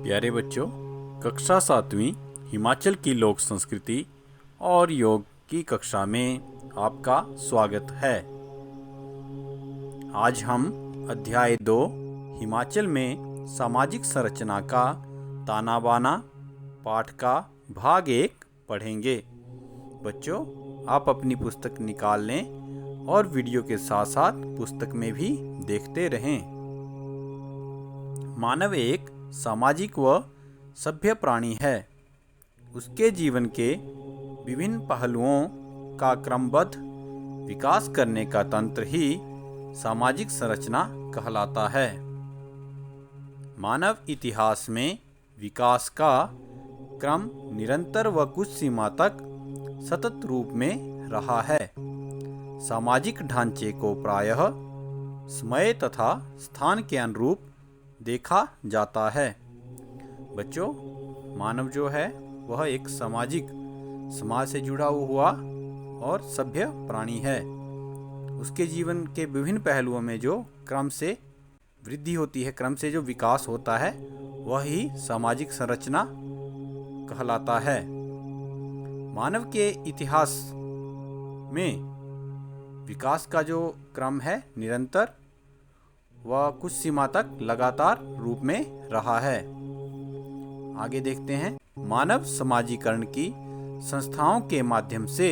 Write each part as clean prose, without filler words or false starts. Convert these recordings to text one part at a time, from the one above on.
प्यारे बच्चों, कक्षा 7वीं हिमाचल की लोक संस्कृति और योग की कक्षा में आपका स्वागत है। आज हम अध्याय 2 हिमाचल में सामाजिक संरचना का ताना बाना पाठ का भाग 1 पढ़ेंगे। बच्चों, आप अपनी पुस्तक निकाल लें और वीडियो के साथ साथ पुस्तक में भी देखते रहें। मानव एक सामाजिक व सभ्य प्राणी है। उसके जीवन के विभिन्न पहलुओं का क्रमबद्ध विकास करने का तंत्र ही सामाजिक संरचना कहलाता है। मानव इतिहास में विकास का क्रम निरंतर व कुछ सीमा तक सतत रूप में रहा है। सामाजिक ढांचे को प्रायः समय तथा स्थान के अनुरूप देखा जाता है। बच्चों, मानव जो है वह एक समाज से जुड़ा हुआ और सभ्य प्राणी है। उसके जीवन के विभिन्न पहलुओं में जो क्रम से वृद्धि होती है, क्रम से जो विकास होता है, वह ही सामाजिक संरचना कहलाता है। मानव के इतिहास में विकास का जो क्रम है निरंतर वह कुछ सीमा तक लगातार रूप में रहा है। आगे देखते हैं। मानव समाजीकरण की संस्थाओं के माध्यम से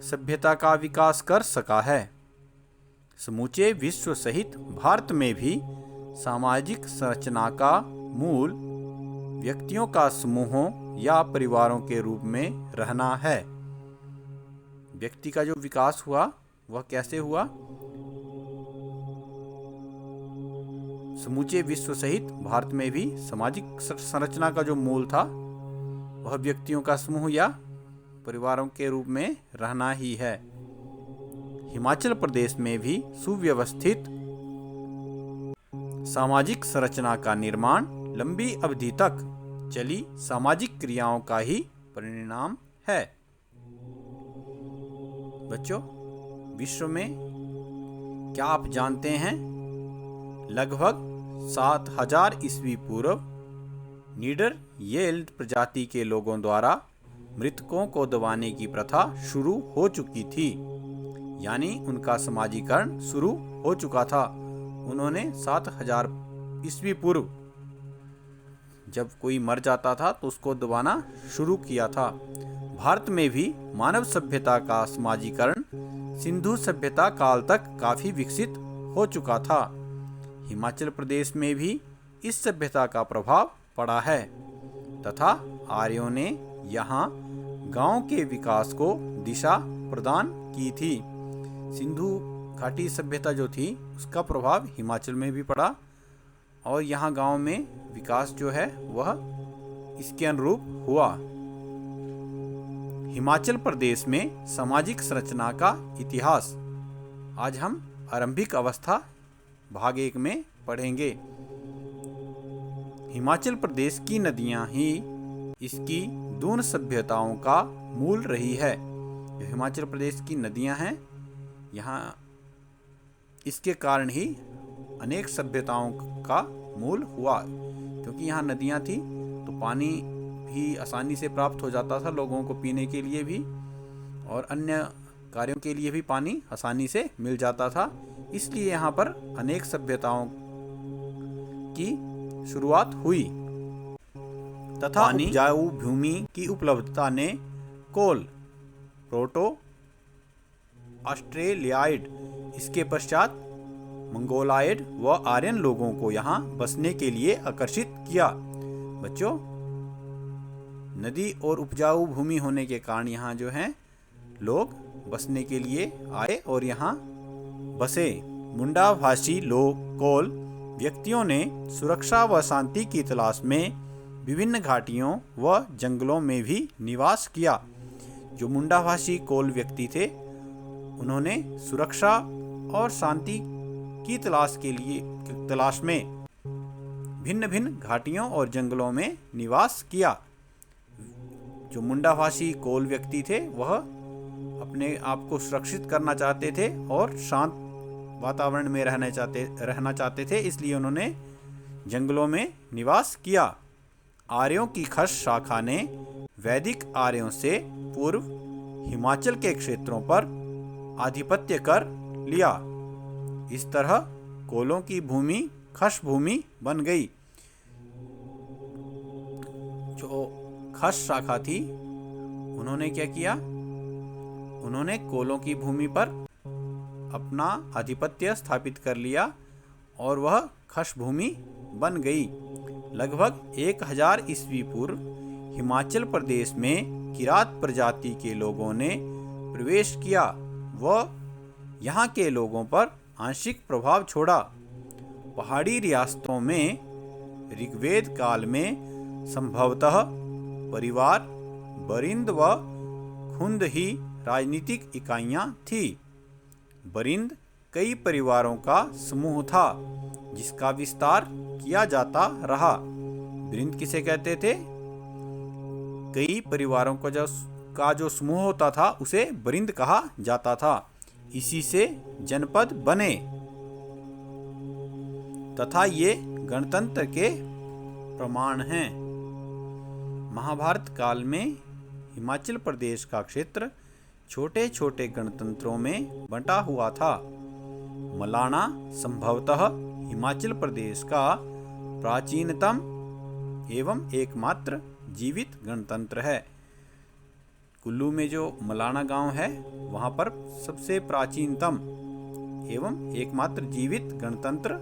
सभ्यता का विकास कर सका है। समूचे विश्व सहित भारत में भी सामाजिक संरचना का मूल व्यक्तियों का समूहों या परिवारों के रूप में रहना है। व्यक्ति का जो विकास हुआ वह कैसे हुआ? समूचे विश्व सहित भारत में भी सामाजिक संरचना का जो मूल था वह व्यक्तियों का समूह या परिवारों के रूप में रहना ही है। हिमाचल प्रदेश में भी सुव्यवस्थित सामाजिक संरचना का निर्माण लंबी अवधि तक चली सामाजिक क्रियाओं का ही परिणाम है। बच्चों, विश्व में क्या आप जानते हैं? लगभग 7000 ईस्वी पूर्व नीडर येल्ड प्रजाति के लोगों द्वारा मृतकों को दबाने की प्रथा शुरू हो चुकी थी, यानी उनका समाजीकरण शुरू हो चुका था। उन्होंने 7000 ईस्वी पूर्व जब कोई मर जाता था तो उसको दबाना शुरू किया था। भारत में भी मानव सभ्यता का समाजीकरण सिंधु सभ्यता काल तक काफी विकसित हो चुका था। हिमाचल प्रदेश में भी इस सभ्यता का प्रभाव पड़ा है तथा आर्यों ने यहाँ गांव के विकास को दिशा प्रदान की थी। सिंधु घाटी सभ्यता जो थी उसका प्रभाव हिमाचल में भी पड़ा और यहाँ गांव में विकास जो है वह इसके अनुरूप हुआ। हिमाचल प्रदेश में सामाजिक संरचना का इतिहास आज हम आरंभिक अवस्था भाग 1 में पढ़ेंगे। हिमाचल प्रदेश की नदियां ही इसकी दून सभ्यताओं का मूल रही है। जो हिमाचल प्रदेश की नदियां हैं, यहाँ इसके कारण ही अनेक सभ्यताओं का मूल हुआ। क्योंकि यहाँ नदियां थी तो पानी भी आसानी से प्राप्त हो जाता था लोगों को पीने के लिए भी, और अन्य कार्यों के लिए भी पानी आसानी से मिल जाता था। इसलिए यहाँ पर अनेक सभ्यताओं की शुरुआत हुई तथा उपजाऊ भूमि की उपलब्धता ने कोल, प्रोटो ऑस्ट्रेलियाइड, इसके पश्चात मंगोलाइड व आर्यन लोगों को यहाँ बसने के लिए आकर्षित किया। बच्चों, नदी और उपजाऊ भूमि होने के कारण यहाँ जो है लोग बसने के लिए आए और यहाँ बसे। मुंडा भाषी लोग कोल व्यक्तियों ने सुरक्षा व शांति की तलाश में विभिन्न घाटियों व जंगलों में भी निवास किया। जो मुंडा भाषी कोल व्यक्ति थे उन्होंने सुरक्षा और शांति की तलाश में भिन्न भिन्न घाटियों और जंगलों में निवास किया। जो मुंडा भाषी कोल व्यक्ति थे वह अपने आप को सुरक्षित करना चाहते थे और शांत वातावरण में रहना चाहते थे, इसलिए उन्होंने जंगलों में निवास किया। आर्यों की खस शाखा ने वैदिक आर्यों से पूर्व हिमाचल के क्षेत्रों पर आधिपत्य कर लिया। इस तरह कोलों की भूमि खस भूमि बन गई। जो खस शाखा थी उन्होंने क्या किया, उन्होंने कोलों की भूमि पर अपना आधिपत्य स्थापित कर लिया और वह खस भूमि बन गई। लगभग 1000 ईस्वी पूर्व हिमाचल प्रदेश में किरात प्रजाति के लोगों ने प्रवेश किया व यहाँ के लोगों पर आंशिक प्रभाव छोड़ा। पहाड़ी रियासतों में ऋग्वेद काल में संभवतः परिवार, बरिंद व खुंद ही राजनीतिक इकाइयाँ थीं। बरिंद कई परिवारों का समूह था जिसका विस्तार किया जाता रहा। बरिंद किसे कहते थे? कई परिवारों का जो समूह होता था उसे बरिंद कहा जाता था। इसी से जनपद बने तथा ये गणतंत्र के प्रमाण हैं। महाभारत काल में हिमाचल प्रदेश का क्षेत्र छोटे छोटे गणतंत्रों में बंटा हुआ था। मलाना संभवतः हिमाचल प्रदेश का प्राचीनतम एवं एकमात्र जीवित गणतंत्र है। कुल्लू में जो मलाना गांव है वहां पर सबसे प्राचीनतम एवं एकमात्र जीवित गणतंत्र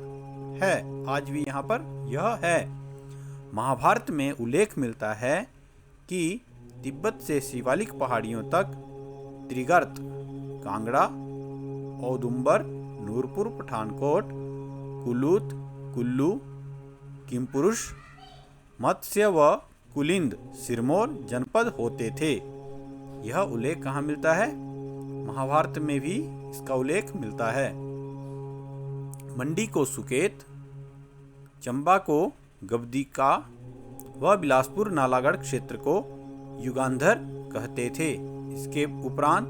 है। आज भी यहाँ पर यह है। महाभारत में उल्लेख मिलता है कि तिब्बत से शिवालिक पहाड़ियों तक त्रिगर्त, कांगड़ा, औदुंबर, नूरपुर, पठानकोट, कुलूत, कुल्लू, किमपुरुष, मत्स्य व कुलिंद सिरमौर जनपद होते थे। यह उल्लेख कहाँ मिलता है? महाभारत में भी इसका उल्लेख मिलता है। मंडी को सुकेत, चंबा को गबदिका व बिलासपुर नालागढ़ क्षेत्र को युगांधर कहते थे। इसके उपरांत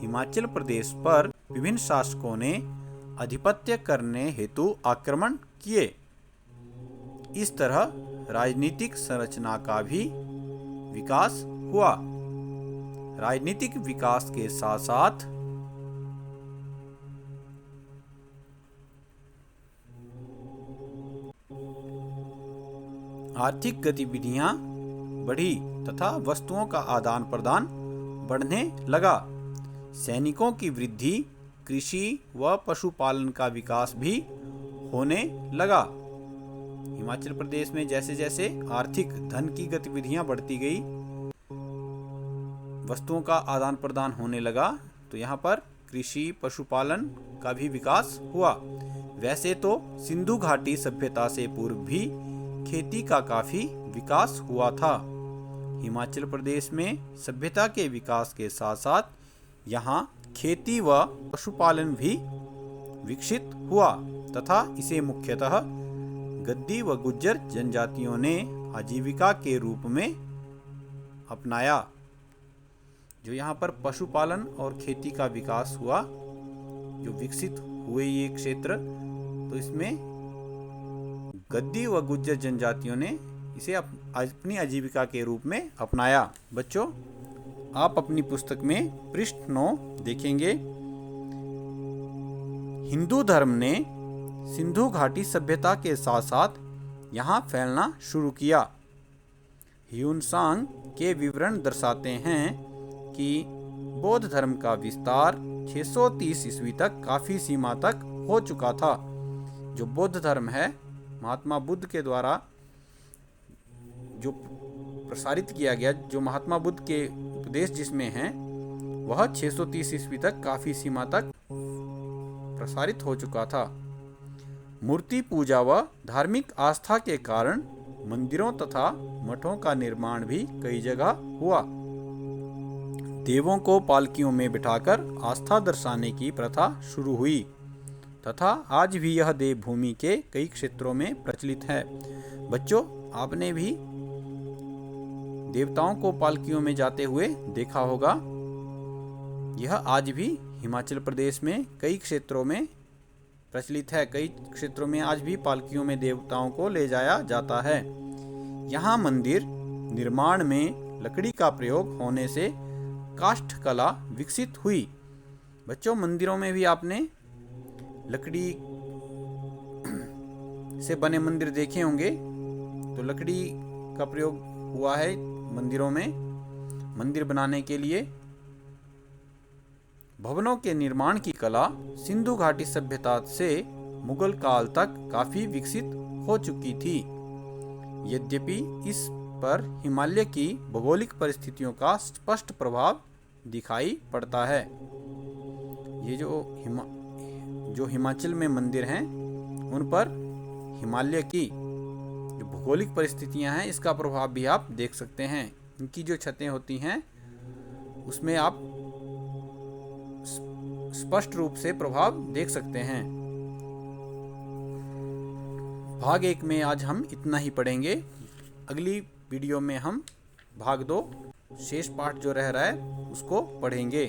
हिमाचल प्रदेश पर विभिन्न शासकों ने आधिपत्य करने हेतु आक्रमण किए। इस तरह राजनीतिक संरचना का भी विकास हुआ। राजनीतिक विकास के साथ साथ आर्थिक गतिविधियां बढ़ी तथा वस्तुओं का आदान प्रदान बढ़ने लगा। सैनिकों की वृद्धि, कृषि व पशुपालन का विकास भी होने लगा। हिमाचल प्रदेश में जैसे जैसे आर्थिक धन की गतिविधियां बढ़ती गई, वस्तुओं का आदान प्रदान होने लगा, तो यहाँ पर कृषि पशुपालन का भी विकास हुआ। वैसे तो सिंधु घाटी सभ्यता से पूर्व भी खेती का काफी विकास हुआ था। हिमाचल प्रदेश में सभ्यता के विकास के साथ साथ यहाँ खेती व पशुपालन भी विकसित हुआ तथा इसे मुख्यतः गद्दी व गुज्जर जनजातियों ने आजीविका के रूप में अपनाया। जो यहाँ पर पशुपालन और खेती का विकास हुआ, जो विकसित हुए ये क्षेत्र, तो इसमें गद्दी व गुज्जर जनजातियों ने इसे अपनी आजीविका के रूप में अपनाया। बच्चों, आप अपनी पुस्तक में पृष्ठ 9 देखेंगे। हिंदू धर्म ने सिंधु घाटी सभ्यता के साथ साथ यहाँ फैलना शुरू किया। ह्यून-सांग के विवरण दर्शाते हैं कि बौद्ध धर्म का विस्तार 630 ईस्वी तक काफी सीमा तक हो चुका था। जो बौद्ध धर्म है, महात्मा बुद्ध के द्वारा जो प्रसारित किया गया, जो महात्मा बुद्ध के उपदेश जिसमें हैं, वह 630 ईस्वी तक काफी सीमा तक प्रसारित हो चुका था। मूर्ति पूजा व धार्मिक आस्था के कारण मंदिरों तथा मठों का निर्माण भी कई जगह हुआ। देवों को पालकियों में बिठाकर आस्था दर्शाने की प्रथा शुरू हुई तथा आज भी यह देवभूमि के कई क्षेत्रों में प्रचलित है। बच्चों, आपने भी देवताओं को पालकियों में जाते हुए देखा होगा। यह आज भी हिमाचल प्रदेश में कई क्षेत्रों में प्रचलित है। कई क्षेत्रों में आज भी पालकियों में देवताओं को ले जाया जाता है। यहाँ मंदिर निर्माण में लकड़ी का प्रयोग होने से काष्ठ कला विकसित हुई। बच्चों, मंदिरों में भी आपने लकड़ी से बने मंदिर देखे होंगे। तो लकड़ी का प्रयोग हुआ है मंदिरों में मंदिर बनाने के लिए। भवनों के निर्माण की कला सिंधु घाटी सभ्यता से मुगल काल तक काफी विकसित हो चुकी थी। यद्यपि इस पर हिमालय की भौगोलिक परिस्थितियों का स्पष्ट प्रभाव दिखाई पड़ता है। ये जो हिमाचल में मंदिर हैं उन पर हिमालय की जो भौगोलिक परिस्थितियां हैं इसका प्रभाव भी आप देख सकते हैं। इनकी जो छतें होती हैं उसमें आप स्पष्ट रूप से प्रभाव देख सकते हैं। भाग 1 में आज हम इतना ही पढ़ेंगे। अगली वीडियो में हम भाग 2 शेष पाठ जो रह रहा है उसको पढ़ेंगे।